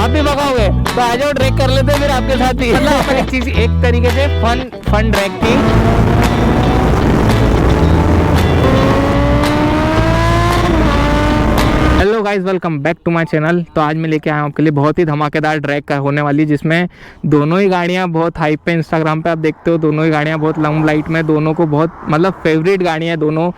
आप भी भगाओगे तो आ जाओ, ड्रैग कर लेते फिर आपके साथ ही। मतलब अपन एक चीज, एक तरीके से फन ड्रैग थी। Hello guys, welcome back to my channel. तो आज मैं लेके आया हूँ आपके लिए बहुत ही धमाकेदार ड्रैग का होने वाली, जिसमें दोनों ही गाड़ियाँ बहुत हाइप पे इंस्टाग्राम पे आप देखते हो। दोनों ही गाड़ियाँ बहुत लंब लाइट में, दोनों को बहुत मतलब फेवरेट गाड़ियाँ दोनों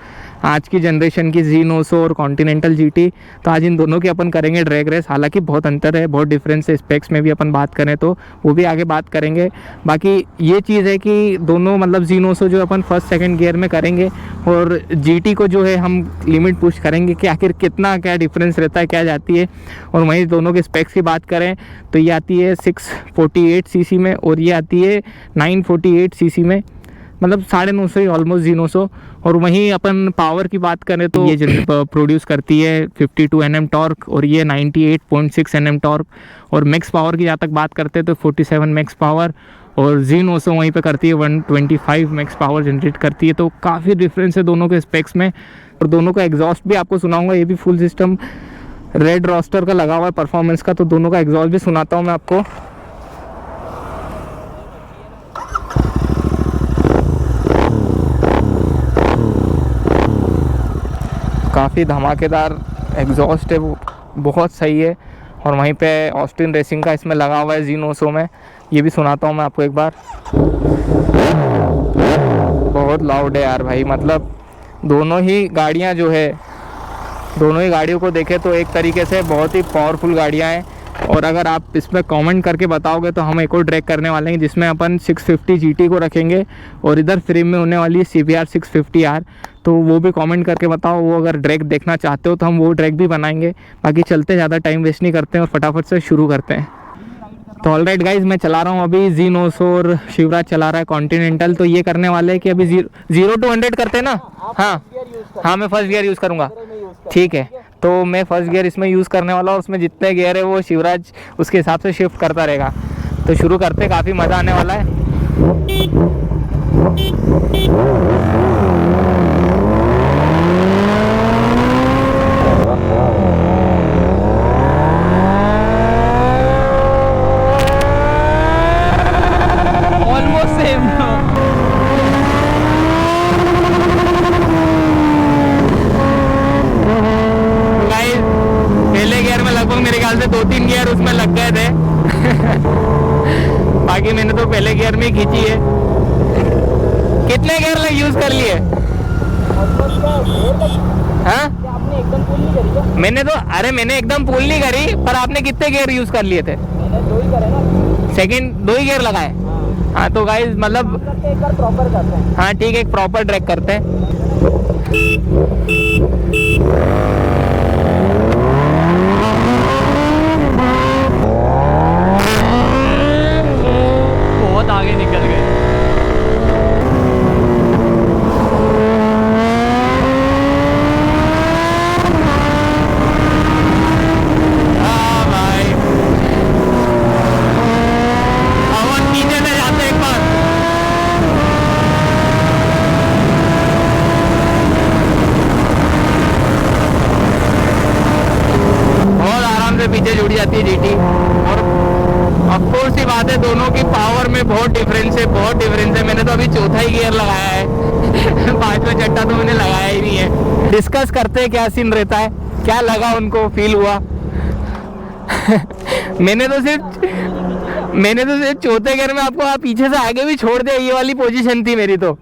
आज की जनरेशन की, Z900 और कॉन्टिनेंटल GT। तो आज इन दोनों की अपन करेंगे ड्रैग रेस। हालांकि बहुत अंतर है, बहुत डिफरेंस है स्पेक्स में भी अपन बात करें तो वो भी आगे बात करेंगे। बाकी ये चीज़ है कि दोनों मतलब Z900 जो अपन फर्स्ट सेकंड गियर में करेंगे और GT को जो है हम लिमिट पुश करेंगे कि आखिर कितना क्या डिफरेंस रहता है, क्या जाती है। और वहीं दोनों के स्पेक्स की बात करें तो ये आती है 648 सीसी में और ये आती है 948 सीसी में, मतलब 950 ही ऑलमोस्ट Z900। और वहीं अपन पावर की बात करें तो ये प्रोड्यूस करती है 52 Nm टॉर्क और ये 98.6 Nm टॉर्क। और मैक्स पावर की जहाँ तक बात करते हैं तो 47 मैक्स पावर, और Z900 वहीं पे करती है 125 मैक्स पावर जनरेट करती है। तो काफ़ी डिफरेंस है दोनों के स्पेक्स में। और दोनों का एग्जॉस्ट भी आपको सुनाऊंगा, ये भी फुल सिस्टम रेड रॉस्टर का लगा हुआ है परफॉर्मेंस का। तो दोनों का एग्जॉस्ट भी सुनाता हूँ मैं आपको। काफ़ी धमाकेदार एग्जॉस्ट है, वो बहुत सही है। और वहीं पे ऑस्टिन रेसिंग का इसमें लगा हुआ है Z900 में, ये भी सुनाता हूँ मैं आपको एक बार। बहुत लाउड है यार भाई, मतलब दोनों ही गाड़ियाँ जो है, दोनों ही गाड़ियों को देखें तो एक तरीके से बहुत ही पावरफुल गाड़ियाँ हैं। और अगर आप इसमें कमेंट करके बताओगे तो हम एक और ड्रैग करने वाले हैं जिसमें अपन 650 GT को रखेंगे और इधर फ्रेम में होने वाली है CBR 650R। तो वो भी कमेंट करके बताओ, वो अगर ड्रैग देखना चाहते हो तो हम वो ड्रैग भी बनाएंगे। बाकी चलते, ज़्यादा टाइम वेस्ट नहीं करते हैं और फटाफट से शुरू करते हैं। तो ऑलराइट गाइज, मैं चला रहा हूँ अभी Z900 और शिवराज चला रहा है कॉन्टिनेंटल। तो ये करने वाले हैं कि अभी 0 to 100 करते हैं ना। हाँ, मैं फर्स्ट गियर यूज़ करूँगा। ठीक है, तो मैं फर्स्ट गियर इसमें यूज़ करने वाला हूँ। उसमें जितने गियर है वो शिवराज उसके हिसाब से शिफ्ट करता रहेगा। तो शुरू करते, काफ़ी मज़ा आने वाला है। Almost same. पहले गियर में लगभग मेरे ख्याल से 2-3 गियर उसमें लग गए थे। बाकी मैंने तो पहले गियर में खींची है। कितने गियर यूज कर लिए? हाँ, आपने एकदम पुल नहीं करी क्या? मैंने एकदम पुल नहीं करी, पर आपने कितने गियर यूज कर लिए थे? मैंने 2 ही करे ना। सेकंड 2 ही गियर लगाए। हाँ, तो गाइस मतलब एक बार प्रॉपर करते हैं। हाँ ठीक है, एक प्रॉपर ड्रैग करते हैं। बहुत आगे निकल गए। हाँ भाई, अब नीचे से जाते एक बार। बहुत आराम से पीछे जुड़ी जाती है GT। और ऑफकोर्स ही बात है, दोनों की पावर में बहुत डिफरेंस है, बहुत डिफरेंस है। मैंने तो अभी चौथा ही गियर लगाया है। 5वां छठा तो मैंने लगाया ही नहीं है। डिस्कस करते हैं क्या सीन रहता है, क्या लगा उनको, फील हुआ। मैंने तो सिर्फ चौथे गियर में आपको पीछे से आगे भी छोड़ दिया, ये वाली पोजीशन थी मेरी। तो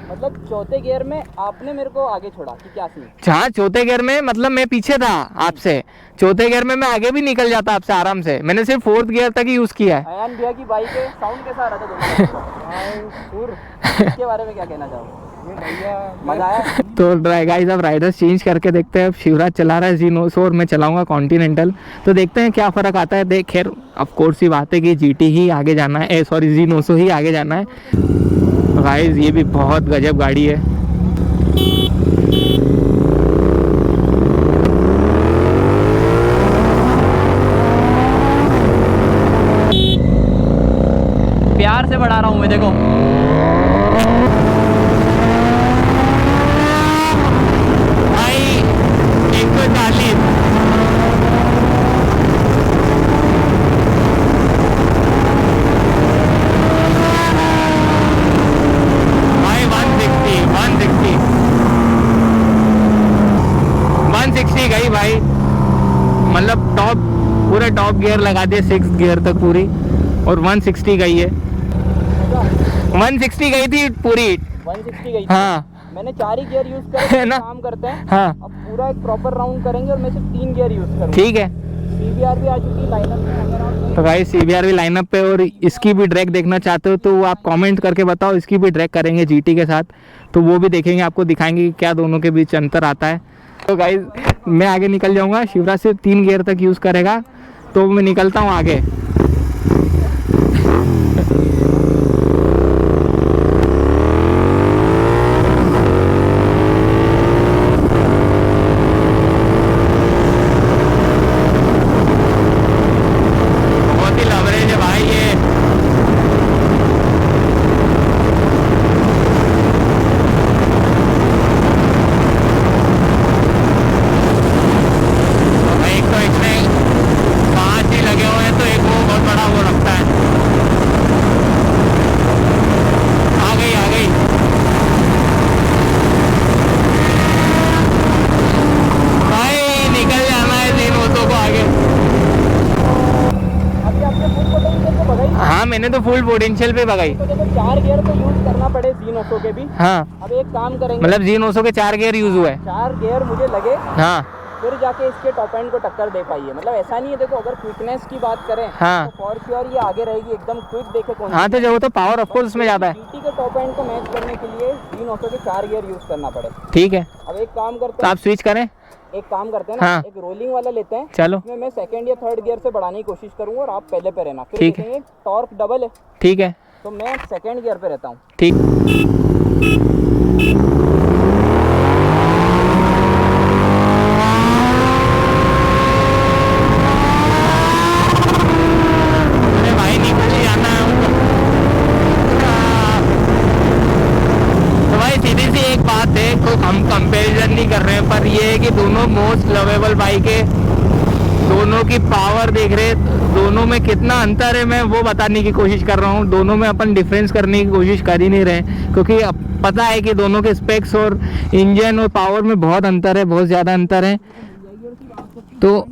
मतलब चौथे गियर में आपने मेरे को आगे छोड़ा कि क्या सीन? हाँ, चौथे गियर में मतलब मैं पीछे था आपसे, चौथे गियर में मैं आगे भी निकल जाता आपसे आराम से। मैंने सिर्फ 4th गियर तक ही यूज किया है। अयान भैया की बाइक है, साउंड कैसा आ रहा था दोनों? इसके बारे में क्या कहना चाहोगे? मजा आया? तो गाइस, अब राइडर्स चेंज करके देखते हैं। अब शिवराज चला रहा है Z900 और मैं चलाऊंगा कॉन्टिनेंटल। तो देखते हैं क्या फ़र्क आता है। खैर ऑफ कोर्स ही बात है कि GT ही आगे जाना है, Z900 ही आगे जाना है। गाइस, ये भी बहुत गजब गाड़ी है। प्यार से बढ़ा रहा हूँ मैं, देखो। भाई 140 टॉप पूरे टॉप गियर लगा दिए 6 गियर तक पूरी, और 160 गई है, 160 गई थी पूरी। 160 गई थी। हाँ मैंने 4 ही गियर यूज करे, है ना? काम करते हैं। हाँ अब पूरा एक प्रॉपर राउंड करेंगे और मैं सिर्फ 3 गियर यूज करूंगा। ठीक है। CBR भी आ चुकी लाइनअप में, अगर आप तो भाई CBR भी लाइनअप पे, और इसकी भी ड्रैग देखना चाहते हो तो वो आप कमेंट करके बताओ, इसकी भी ड्रैग करेंगे GT के साथ, तो वो भी देखेंगे, आपको दिखाएंगे कि क्या दोनों के बीच अंतर आता है। तो गाइज मैं आगे निकल जाऊंगा, शिवराज सिर्फ 3 गियर तक यूज़ करेगा, तो मैं निकलता हूँ आगे। बहुत ही लवरेज है भाई ये। एक तो इसमें 5 ही लगे हुए हैं, तो एक वो बहुत बड़ा वो लगता है। आ गई भाई, निकल जाना है इन ऑटो को आगे। अभी आपने फुल पोटेंशियल को भगाई, हाँ मैंने तो फुल पोटेंशियल पे भगाई। तो देखो 4 गियर तो यूज करना पड़े जीनोसो के भी। हाँ अब एक काम करेंगे, मतलब जीनोसो के 4 गियर यूज हुआ है। 4 गियर मुझे लगे, हाँ फिर जाके इसके टॉप एंड को टक्कर दे पाई है। मतलब ऐसा नहीं है, देखो अगर क्विकनेस की बात करें हाँ। तो फॉर श्योर ये आगे रहेगी एकदम क्विक। देखे कौन हाँ, तो जो तो पावर ऑफ कोर्स उसमें ज़्यादा है। GT के टॉप एंड को मैच करने के लिए जीनोसो के 4 गियर यूज करना पड़े। ठीक है, अब एक काम करते तो हैं, आप स्विच करें। ना हाँ। एक रोलिंग वाला लेते हैं, चलो इसमें मैं सेकंड या थर्ड गियर से बढ़ाने की कोशिश करूंगा और आप पहले पे रहना, फिर ठीक है। देखेंगे टॉर्क डबल है, ठीक है। तो मैं सेकंड गियर पे रहता हूँ। ठीक। अरे भाई निकल ही जाना है हमको। तो भाई सीधी सी एक बात है, तो हम कंपैरिजन नहीं कर रहे हैं, पर ये है कि दोनों मोस्ट लवेबल बाइक है, दोनों की पावर देख रहे, दोनों में कितना अंतर है मैं वो बताने की कोशिश कर रहा हूँ। दोनों में अपन डिफरेंस करने की कोशिश कर ही नहीं रहे, क्योंकि अब पता है कि दोनों के स्पेक्स और इंजन और पावर में बहुत अंतर है, बहुत ज़्यादा अंतर है। तो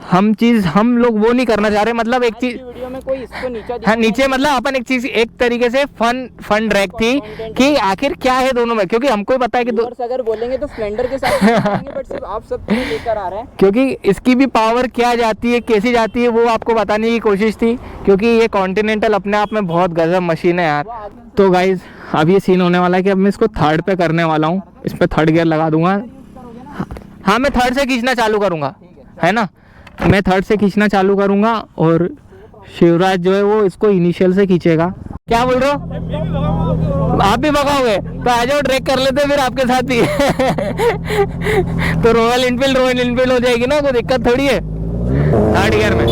हम लोग वो नहीं करना चाह रहे, मतलब एक चीज़ वीडियो में कोई इसको नीचा हाँ नीचे, मतलब अपन एक चीज एक तरीके से फन ड्रैग थी कि आखिर क्या है दोनों में, क्योंकि हमको ही पता है कि अगर बोलेंगे तो स्प्लेंडर के साथ बोलेंगे, बट सिर्फ आप सब लेकर आ रहे हैं। क्योंकि इसकी भी पावर क्या जाती है, कैसी जाती है, वो आपको बताने की कोशिश थी, क्योंकि ये कॉन्टिनेंटल अपने आप में बहुत गजब मशीन है यार। तो गाइज अब ये सीन होने वाला है कि अब मैं इसको थर्ड पे करने वाला हूँ, इस पर थर्ड गियर लगा दूंगा। हाँ मैं थर्ड से खींचना चालू करूँगा, है ना, मैं थर्ड से खींचना चालू करूँगा, और शिवराज जो है वो इसको इनिशियल से खींचेगा। क्या बोल रहे हो? आप भी भगाओगे? तो आ जाओ, ट्रैक कर लेते फिर आपके साथ ही। तो रॉयल इनफील्ड हो जाएगी ना, कोई दिक्कत थोड़ी है थर्ड गियर में।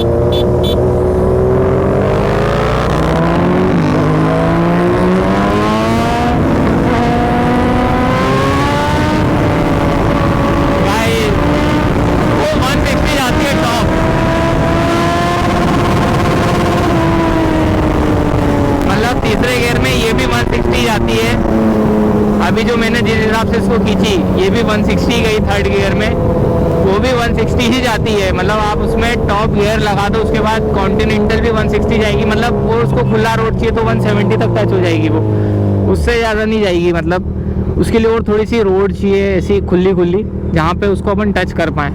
तीसरे गियर में ये भी 160 जाती है। अभी जो मैंने जिस हिसाब से इसको खींची ये भी 160 गई थर्ड गियर में, वो भी 160 ही जाती है। मतलब आप उसमें टॉप गियर लगा दो, उसके बाद कॉन्टिनेंटल भी 160 जाएगी। मतलब वो उसको खुला रोड चाहिए तो 170 तक टच हो जाएगी, वो उससे ज़्यादा नहीं जाएगी। मतलब उसके लिए और थोड़ी सी रोड चाहिए ऐसी खुली जहाँ पे उसको अपन टच कर पाएँ।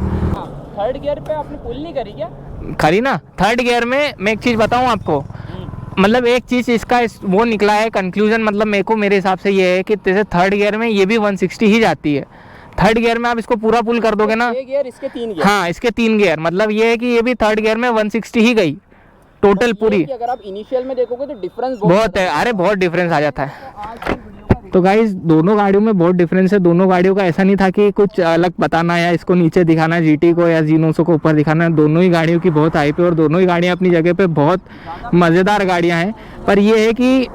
थर्ड गियर पे आपने पुल नहीं करी क्या? करी ना। थर्ड गियर में मैं एक चीज़ बताऊँ आपको, मतलब एक चीज़ इसका वो निकला है कंक्लूजन, मतलब मेरे हिसाब से ये है कि जैसे थर्ड गियर में ये भी 160 ही जाती है। थर्ड गियर में आप इसको पूरा पुल कर दोगे ना, ये गियर इसके 3 गियर, हाँ इसके 3 गियर, मतलब ये है कि ये भी थर्ड गियर में 160 ही गई टोटल पूरी। अगर आप इनिशियल में देखोगे तो डिफरेंस बहुत है, अरे बहुत डिफरेंस आ जाता है। तो गाइस दोनों गाड़ियों में बहुत डिफरेंस है। दोनों गाड़ियों का ऐसा नहीं था कि कुछ अलग बताना या इसको नीचे दिखाना GT को या जीनोसो को ऊपर दिखाना। दोनों ही गाड़ियों की बहुत हाइप है और दोनों ही गाड़ियाँ अपनी जगह पे बहुत मज़ेदार गाड़ियाँ हैं। पर ये है कि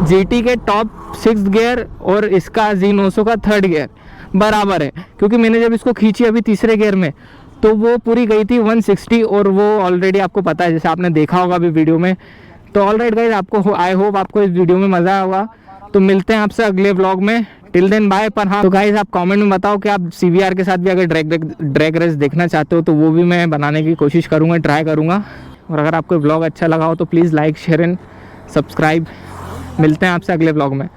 GT के टॉप 6 गियर और इसका जीनोसो का थर्ड गियर बराबर है, क्योंकि मैंने जब इसको खींची अभी तीसरे गियर में तो वो पूरी गई थी 160, और वो ऑलरेडी आपको पता है, जैसे आपने देखा होगा अभी वीडियो में। तो ऑलराइट गाइस, आपको आई होप आपको इस वीडियो में मज़ा आया होगा। तो मिलते हैं आपसे अगले व्लॉग में। Till then bye. पर हाँ, तो गाइस आप कमेंट में बताओ कि आप CBR के साथ भी अगर ड्रैग रेस देखना चाहते हो तो वो भी मैं बनाने की कोशिश करूँगा, ट्राई करूँगा। और अगर आपको ब्लॉग अच्छा लगा हो तो please like share and subscribe. मिलते हैं आपसे अगले ब्लॉग में।